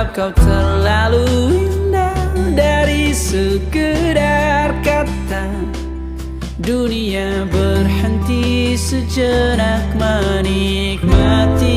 Sebab kau terlalu indah dari sekedar kata. Dunia berhenti sejenak menikmati